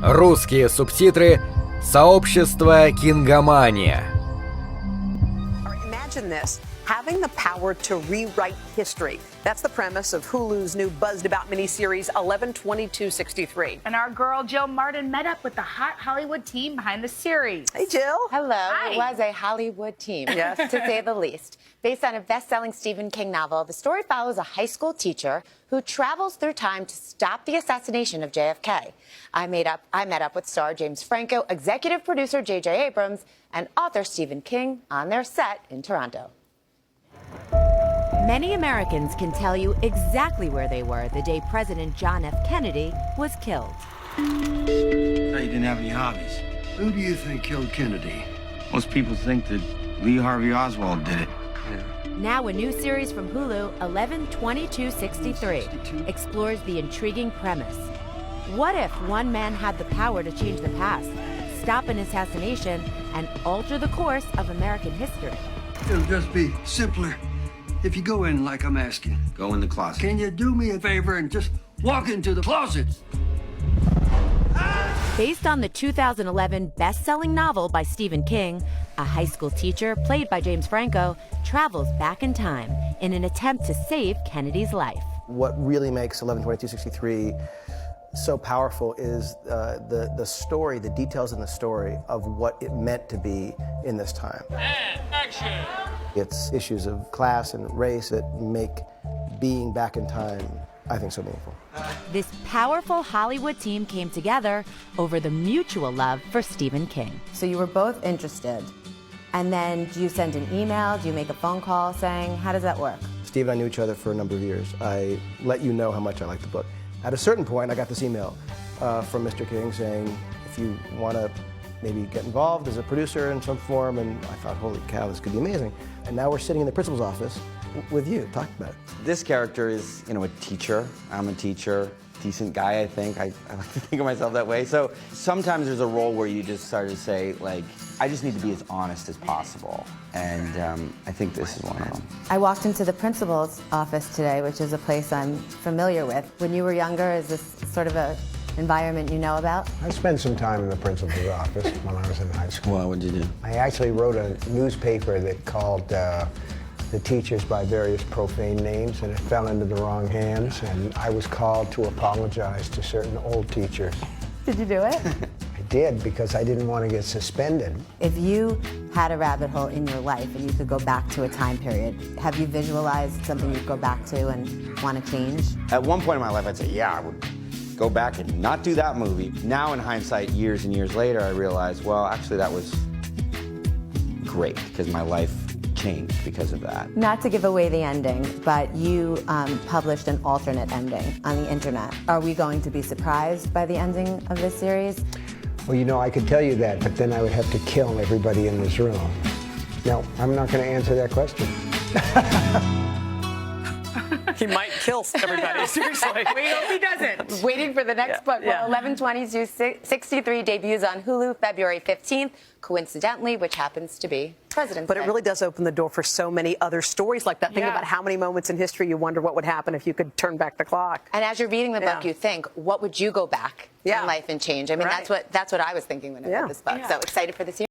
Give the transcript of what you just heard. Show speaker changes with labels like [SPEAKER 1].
[SPEAKER 1] Русские субтитры «Сообщество Кингомания».
[SPEAKER 2] Imagine this, having the power to rewrite history. That's the premise of Hulu's new buzzed-about miniseries 11/22/63.
[SPEAKER 3] And our girl Jill Martin met up with the hot Hollywood team behind the series.
[SPEAKER 2] Hey, Jill.
[SPEAKER 4] Hello.
[SPEAKER 3] Hi.
[SPEAKER 4] It was a Hollywood team,
[SPEAKER 2] Yes.
[SPEAKER 4] to say the least. Based on a best-selling Stephen King novel, the story follows a high school teacher who travels through time to stop the assassination of JFK. I met up with star James Franco, executive producer Jay Jay Abrams, and author Stephen King on their set in Toronto.
[SPEAKER 5] Many Americans can tell you exactly where they were the day President John F. Kennedy was killed.
[SPEAKER 6] I thought you didn't have any hobbies.
[SPEAKER 7] Who do you think killed Kennedy?
[SPEAKER 6] Most people think that Lee Harvey Oswald did it.
[SPEAKER 5] Now a new series from Hulu, 11/22/63, explores the intriguing premise. What if one man had the power to change the past, stop an assassination, and alter the course of American history?
[SPEAKER 7] It'll just be simpler if you go in like I'm asking.
[SPEAKER 6] Go in the closet.
[SPEAKER 7] Can you do me a favor and just walk into the closet?
[SPEAKER 5] Based on the 2011 best-selling novel by Stephen King, a high school teacher, played by James Franco, travels back in time in an attempt to save Kennedy's life.
[SPEAKER 8] What really makes 11/22/63 so powerful is the story, the details in the story of what it meant to be in this time.
[SPEAKER 9] And action!
[SPEAKER 8] It's issues of class and race that make being back in time, I think, so meaningful.
[SPEAKER 5] This powerful Hollywood team came together over the mutual love for Stephen King.
[SPEAKER 4] So you were both interested. And then do you send an email? Do you make a phone call saying, how does that work?
[SPEAKER 8] Steve and I knew each other for a number of years. I let you know how much I liked the book. At a certain point, I got this email from Mr. King saying, if you want to maybe get involved as a producer in some form, and I thought, holy cow, this could be amazing. And now we're sitting in the principal's office with you, talking about it.
[SPEAKER 10] This character is, a teacher. I'm a teacher, decent guy, I think. I like to think of myself that way. So sometimes there's a role where you just start to say, like, I just need to be as honest as possible. And I think this is one of them.
[SPEAKER 4] I walked into the principal's office today, which is a place I'm familiar with. When you were younger, is this sort of a environment you know about?
[SPEAKER 11] I spent some time in the principal's office when I was in high school.
[SPEAKER 10] Well, what did you do?
[SPEAKER 11] I actually wrote a newspaper that called the teachers by various profane names, and it fell into the wrong hands, and I was called to apologize to certain old teachers.
[SPEAKER 4] Did you do it?
[SPEAKER 11] I did, because I didn't want to get suspended.
[SPEAKER 4] If you had a rabbit hole in your life and you could go back to a time period, have you visualized something you'd go back to and want to change?
[SPEAKER 10] At one point in my life, I'd say, yeah, I would go back and not do that movie. Now, in hindsight, years and years later, I realized, well, actually, that was great, because my life changed because of that.
[SPEAKER 4] Not to give away the ending, but you published an alternate ending on the internet. Are we going to be surprised by the ending of this series?
[SPEAKER 11] Well, I could tell you that, but then I would have to kill everybody in this room. No, I'm not going to answer that question.
[SPEAKER 2] He might kill everybody, seriously.
[SPEAKER 3] We hope he doesn't.
[SPEAKER 4] Waiting for the next book.
[SPEAKER 2] Yeah.
[SPEAKER 4] Well, 11/22/63 debuts on Hulu February 15th, coincidentally, which happens to be President's
[SPEAKER 2] But
[SPEAKER 4] Day.
[SPEAKER 2] it really does open the door for so many other stories like that. Think about how many moments in history you wonder what would happen if you could turn back the clock.
[SPEAKER 4] And as you're reading the book, you think, what would you go back in life and change? I mean,
[SPEAKER 2] Right.
[SPEAKER 4] that's what I was thinking when I read this book. So excited for the series.